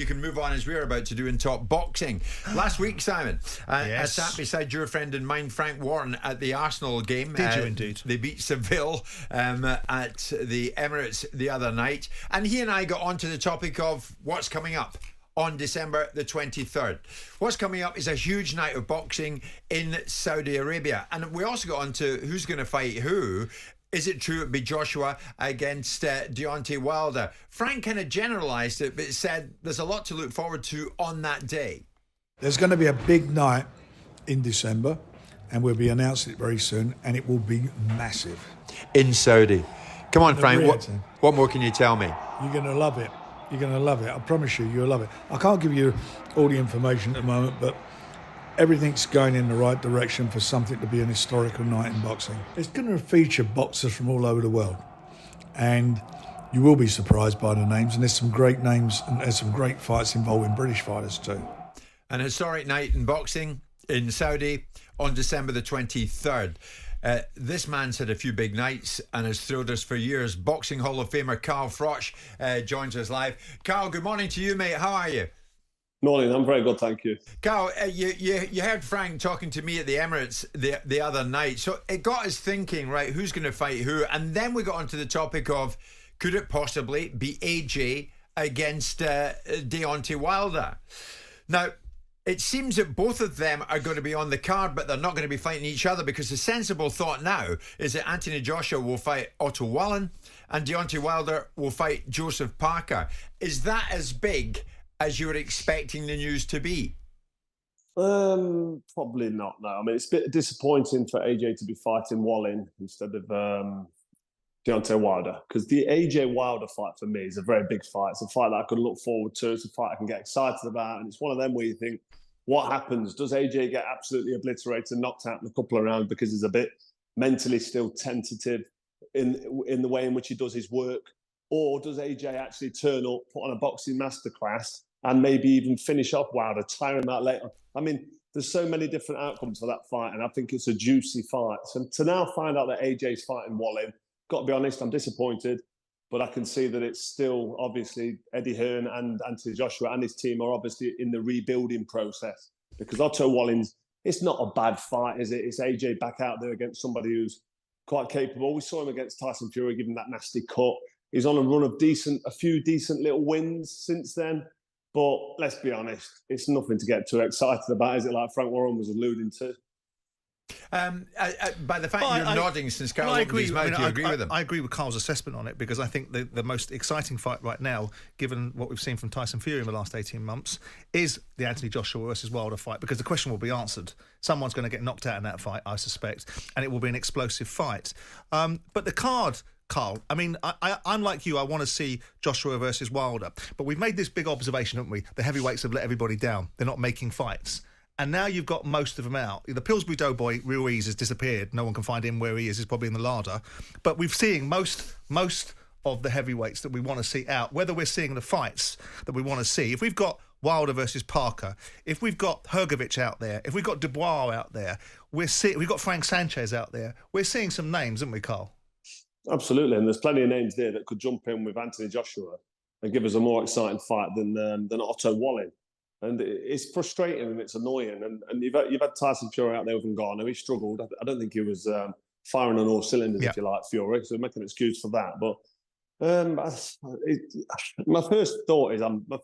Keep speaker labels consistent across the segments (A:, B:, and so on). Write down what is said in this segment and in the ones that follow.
A: can move on as we're about to do in Top Boxing. Last week, Simon, I sat beside your friend and mine, Frank Warren, at the Arsenal game.
B: Did you indeed?
A: They beat Seville at the Emirates the other night. And he and I got onto the topic of what's coming up on December the 23rd. What's coming up is a huge night of boxing in Saudi Arabia. And we also got on to who's going to fight who. Is it true it'd be Joshua against Deontay Wilder? Frank kind of generalised it, but said there's a lot to look forward to on that day.
C: There's going to be a big night in December, and we'll be announcing it very soon, and it will be massive.
A: In Saudi. Come on, Frank, what more can you tell me?
C: You're going to love it. You're going to love it. I promise you, you'll love it. I can't give you all the information at the moment, but everything's going in the right direction for something to be an historical night in boxing. It's going to feature boxers from all over the world, and you will be surprised by the names, and there's some great names, and there's some great fights involving British fighters too.
A: An historic night in boxing in Saudi on December the 23rd. This man's had a few big nights and has thrilled us for years. Boxing Hall of Famer Carl Froch joins us live. Carl, good morning to you, mate. How are you?
D: Morning, I'm very good, thank you.
A: Carl, you heard Frank talking to me at the Emirates the other night. So it got us thinking, right, who's going to fight who? And then we got onto the topic of, could it possibly be AJ against Deontay Wilder? Now, it seems that both of them are going to be on the card, but they're not going to be fighting each other, because the sensible thought now is that Anthony Joshua will fight Otto Wallen and Deontay Wilder will fight Joseph Parker. Is that as big as you were expecting the news to be?
D: Probably not, no. I mean, it's a bit disappointing for AJ to be fighting Wallen instead of Deontay Wilder, because the AJ Wilder fight for me is a very big fight. It's a fight that I could look forward to. It's a fight I can get excited about, and it's one of them where you think, what happens? Does AJ get absolutely obliterated and knocked out in a couple of rounds because he's a bit mentally still tentative in the way in which he does his work? Or does AJ actually turn up, put on a boxing masterclass, and maybe even finish off Wilder, tire him out later? I mean, there's so many different outcomes for that fight, and I think it's a juicy fight. So to now find out that AJ's fighting Wallen, got to be honest, I'm disappointed, but I can see that it's still, obviously, Eddie Hearn and Anthony Joshua and his team are obviously in the rebuilding process, because Otto Wallen's, it's not a bad fight, is it? It's AJ back out there against somebody who's quite capable. We saw him against Tyson Fury, giving that nasty cut. He's on a run of a few decent little wins since then. But let's be honest, it's nothing to get too excited about, is it? Like Frank Warren was alluding to.
A: By the fact you're nodding since Carl opened his mouth, do you agree with him?
B: I agree with Carl's assessment on it, because I think the most exciting fight right now, given what we've seen from Tyson Fury in the last 18 months, is the Anthony Joshua versus Wilder fight, because the question will be answered. Someone's going to get knocked out in that fight, I suspect, and it will be an explosive fight. But the card, Carl, I mean, I'm like you, I want to see Joshua versus Wilder, but we've made this big observation, haven't we? The heavyweights have let everybody down. They're not making fights. And now you've got most of them out. The Pillsbury Doughboy, Ruiz, has disappeared. No one can find him where he is. He's probably in the larder. But we've seen most of the heavyweights that we want to see out, whether we're seeing the fights that we want to see. If we've got Wilder versus Parker, if we've got Hrgovic out there, if we've got Dubois out there, we've got Frank Sanchez out there. We're seeing some names, haven't we, Carl? Absolutely, and there's plenty of names there that could jump in with Anthony Joshua and give us a more exciting fight than Otto Wallen. And it's frustrating and it's annoying. And you've had Tyson Fury out there with Ngannou. He struggled. I don't think he was firing on all cylinders, if you like, Fury. So make an excuse for that. But my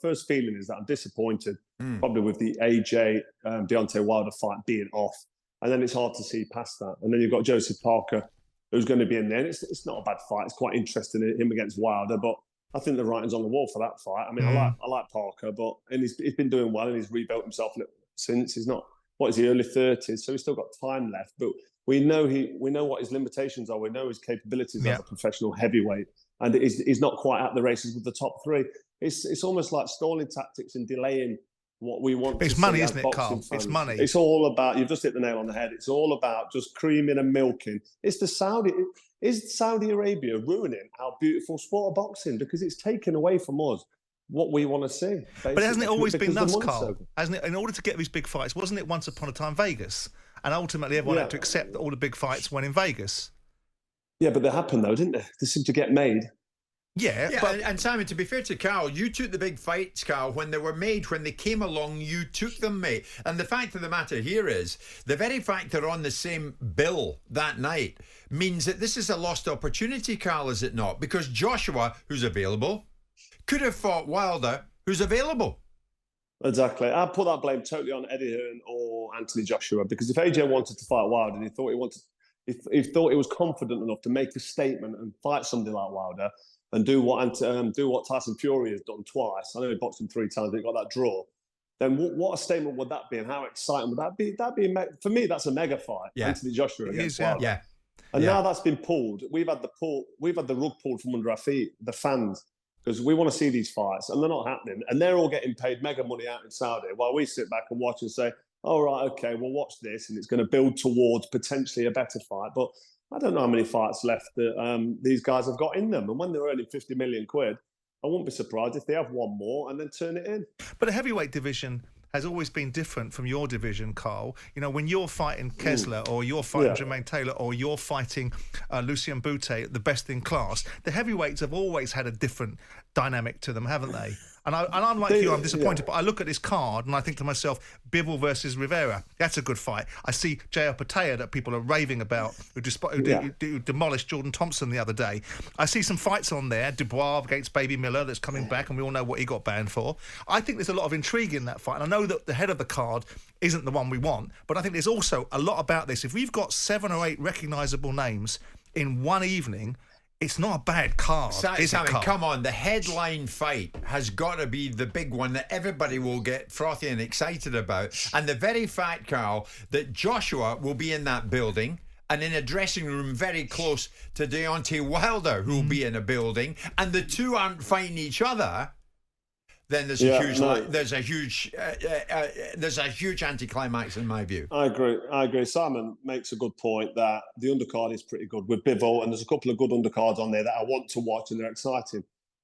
B: first feeling is that I'm disappointed, probably with the AJ Deontay Wilder fight being off. And then it's hard to see past that. And then you've got Joseph Parker, who's going to be in there. And it's not a bad fight. It's quite interesting, him against Wilder. But I think the writing's on the wall for that fight. I mean, I like Parker, and he's been doing well, and he's rebuilt himself since. He's not, early 30s, so he's still got time left. But we know what his limitations are. We know his capabilities as a professional heavyweight, and he's not quite at the races with the top three. It's almost like stalling tactics and delaying what we want. It's money, isn't it, Carl? Fans. It's money. It's all about, you've just hit the nail on the head. It's all about just creaming and milking. Is Saudi Arabia ruining our beautiful sport of boxing, because it's taken away from us what we want to see? Basically. But hasn't it always been thus, Carl? Hasn't it? In order to get these big fights, wasn't it once upon a time Vegas? And ultimately everyone had to accept that all the big fights went in Vegas. Yeah, but they happened though, didn't they? They seemed to get made. Yeah,
A: Yeah,
B: but
A: and Simon, to be fair to Carl, you took the big fights, Carl, when they were made, when they came along, you took them, mate. And the fact of the matter here is, the very fact they're on the same bill that night means that this is a lost opportunity, Carl, is it not? Because Joshua, who's available, could have fought Wilder, who's available.
D: Exactly. I put that blame totally on Eddie Hearn or Anthony Joshua, because if AJ wanted to fight Wilder and he thought he was confident enough to make a statement and fight somebody like Wilder and do what Tyson Fury has done twice. I know he boxed him 3 times, but he got that draw. Then what a statement would that be, and how exciting would that be? For me, that's a mega fight.
A: Yeah.
D: Anthony Joshua against Wilder.
A: Yeah.
D: And now that's been pulled. We've had the rug pulled from under our feet, the fans, because we want to see these fights, and they're not happening. And they're all getting paid mega money out in Saudi, while we sit back and watch and say, "All right, okay, we'll watch this, and it's going to build towards potentially a better fight." But I don't know how many fights left that these guys have got in them. And when they're earning 50 million quid, I wouldn't be surprised if they have one more and then turn it in.
B: But the heavyweight division has always been different from your division, Carl. You know, when you're fighting Kessler or you're fighting Jermaine Taylor or you're fighting Lucien Boutte, the best in class, the heavyweights have always had a different dynamic to them, haven't they? And unlike you, I'm disappointed, but I look at this card and I think to myself, Bivol versus Rivera, that's a good fight. I see J.R. Patea that people are raving about, who demolished Jordan Thompson the other day. I see some fights on there, Dubois against Baby Miller that's coming back, and we all know what he got banned for. I think there's a lot of intrigue in that fight, and I know that the head of the card isn't the one we want, but I think there's also a lot about this. If we've got 7 or 8 recognisable names in one evening, it's not a bad card, is it, Carl?
A: Come on, the headline fight has got to be the big one that everybody will get frothy and excited about. And the very fact, Carl, that Joshua will be in that building and in a dressing room very close to Deontay Wilder, who will be in a building, and the two aren't fighting each other, then there's a huge anticlimax in my view.
D: I agree. Simon makes a good point that the undercard is pretty good with Bivol, and there's a couple of good undercards on there that I want to watch, and they're exciting.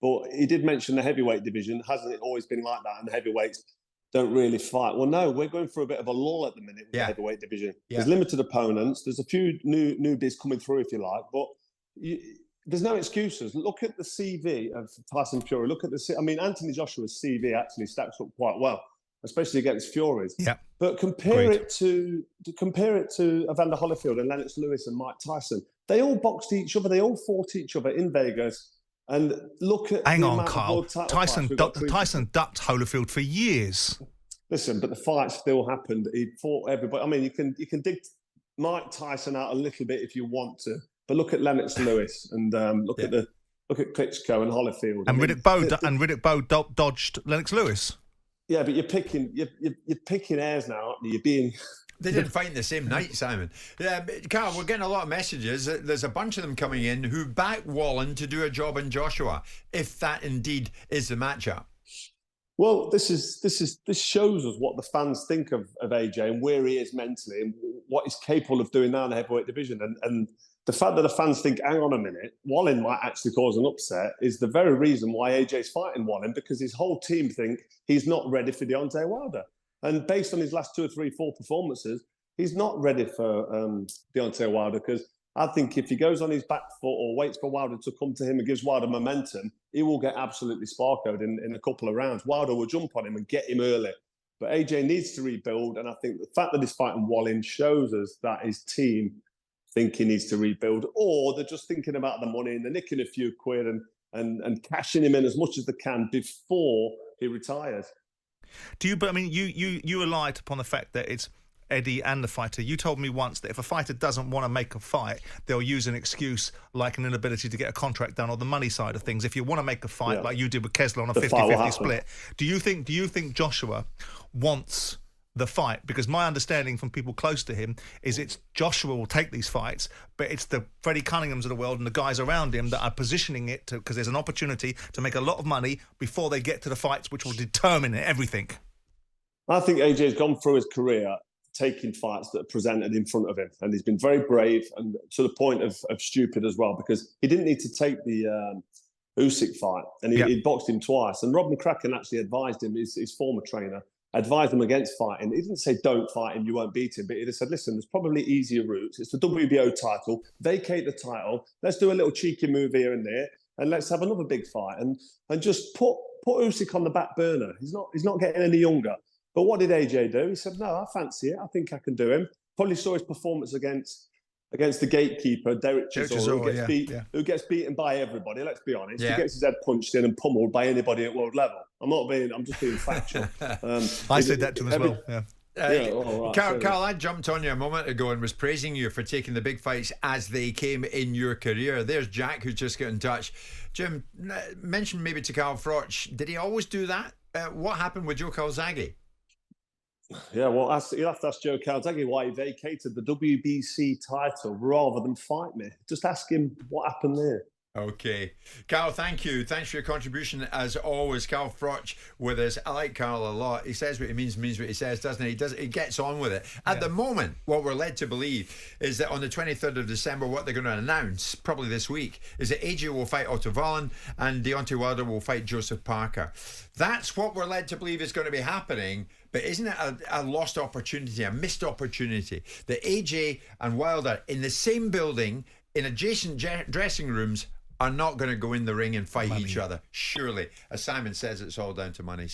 D: But he did mention the heavyweight division. Hasn't it always been like that? And the heavyweights don't really fight. Well, no, we're going for a bit of a lull at the minute with the heavyweight division. There's limited opponents. There's a few newbies coming through, if you like, but there's no excuses. Look at the CV of Tyson Fury. Anthony Joshua's CV actually stacks up quite well, especially against Fury's.
B: Yeah.
D: But compare it to Evander Holyfield and Lennox Lewis and Mike Tyson. They all boxed each other. They all fought each other in Vegas. And look at
B: Carl. Tyson ducked Holyfield for years.
D: Listen, but the fight still happened. He fought everybody. I mean, you can dig Mike Tyson out a little bit if you want to. But look at Lennox Lewis and look at Klitschko and Holyfield.
B: And Riddick Bowe dodged Lennox Lewis.
D: Yeah, but you're picking airs now, aren't you? You're being.
A: They didn't fight the same night, Simon. Carl, we're getting a lot of messages. There's a bunch of them coming in who back Wallen to do a job on Joshua, if that indeed is the matchup.
D: Well, this shows us what the fans think of AJ and where he is mentally and what he's capable of doing now in the heavyweight division. And the fact that the fans think, hang on a minute, Wallen might actually cause an upset is the very reason why AJ's fighting Wallen, because his whole team think he's not ready for Deontay Wilder. And based on his last 2 or 3, 4 performances, he's not ready for Deontay Wilder, because I think if he goes on his back foot or waits for Wilder to come to him and gives Wilder momentum, he will get absolutely sparkoed in a couple of rounds. Wilder will jump on him and get him early. But AJ needs to rebuild, and I think the fact that he's fighting Wallen shows us that his team think he needs to rebuild, or they're just thinking about the money and they're nicking a few quid and cashing him in as much as they can before he retires.
B: You relied upon the fact that it's Eddie and the fighter. You told me once that if a fighter doesn't want to make a fight, they'll use an excuse like an inability to get a contract done or the money side of things. If you want to make a fight like you did with Kessler on a 50-50 split, do you think Joshua wants the fight? Because my understanding from people close to him is it's Joshua will take these fights, but it's the Freddie Cunninghams of the world and the guys around him that are positioning it to, because there's an opportunity to make a lot of money before they get to the fights, which will determine everything.
D: I think AJ's gone through his career taking fights that are presented in front of him, and he's been very brave and to the point of stupid as well, because he didn't need to take the Usyk fight, and he boxed him twice. And Rob McCracken actually advised him, his former trainer, advised him against fighting. He didn't say don't fight him, you won't beat him, but he just said, listen, there's probably easier routes. It's the WBO title, vacate the title, let's do a little cheeky move here and there, and let's have another big fight, and just put Usyk on the back burner. He's not getting any younger. But what did AJ do? He said, no, I fancy it. I think I can do him. Probably saw his performance against the gatekeeper, Derek Chisora, who gets beaten by everybody, let's be honest.
A: Yeah.
D: He gets his head punched in and pummeled by anybody at world level. I'm just being factual.
B: I said that to him as well, yeah.
A: Carl, I jumped on you a moment ago and was praising you for taking the big fights as they came in your career. There's Jack, who just got in touch. Jim, mention maybe to Carl Froch, did he always do that? What happened with Joe Calzaghe?
D: Yeah, well, you'll have to ask Joe Calzaghe why he vacated the WBC title rather than fight me. Just ask him what happened there.
A: Okay. Carl, thank you. Thanks for your contribution as always. Carl Froch with us. I like Carl a lot. He says what he means what he says, doesn't he? He gets on with it. At the moment, what we're led to believe is that on the 23rd of December, what they're going to announce, probably this week, is that AJ will fight Otto Wallen and Deontay Wilder will fight Joseph Parker. That's what we're led to believe is going to be happening. But isn't it a lost opportunity, a missed opportunity, that AJ and Wilder in the same building, in adjacent dressing rooms, are not going to go in the ring and fight each other? Surely, as Simon says, it's all down to money.